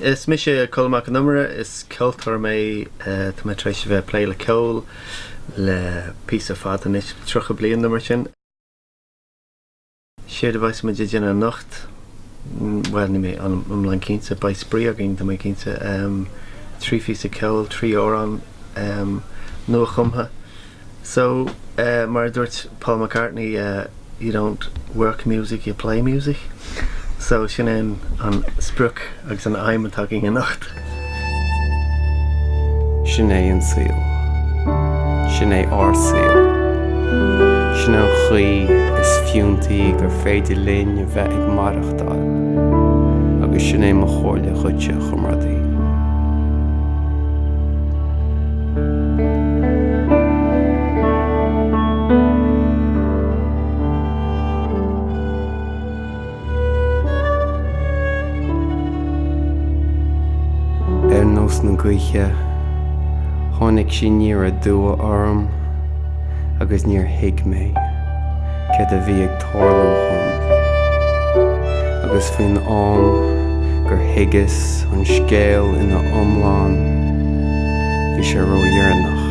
Is mis colmach numara is ceoltóirí mé tá mé tréis bheith play le ceoil le pí a fad an is trocha blian numar sin. Siad a bhais me de déanana nocht well ní mé an mlaen cínte ba spríagin tá mé cínte 3 fí a ceoil 3 órán nua chumtha. So mar dúirt Paul McCartney you don't work music, you play music. So sin an spruc agus an aim atá in nacht. Sin é an síl. Sin é ár síl. Sin an chuí is fiúntaí gur féidir linn a bheith ag marachtáil. Agus sin é mo chóirle chuite chumradaí. Na gcomhar tháinig sí níor a dua orm agus níor thuig mé cé a bhí ag tarlú chun agus faoin am gur thuigeas an scéal ina iomlán bhí sé roiarnach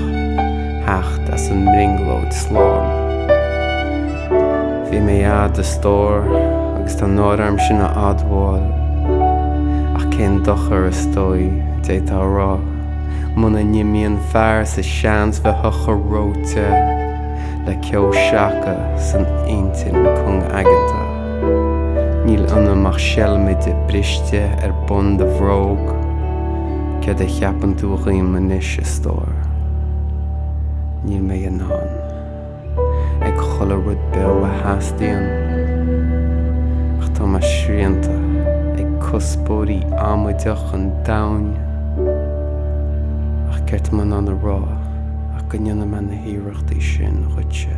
heacht as an mringlóid sláán. Bhí mé ad a stór agus tá nádarm sin a admháil ach cén dochar a stói dé tá rá muna nimíonn fearr sa seans bheith choróte le ceol seacha san aontain chun aiganta. Níl anamach seilmid i briste bun de bhróg cé de cheapan tú riamanis a stór. Níl mé an ag cholarrud bew a hastíon ach tá mar sríanta ag cuspóirí amaideach an dain ach ceart man an a rá ach go nionn man na híireachtaí sin chuite.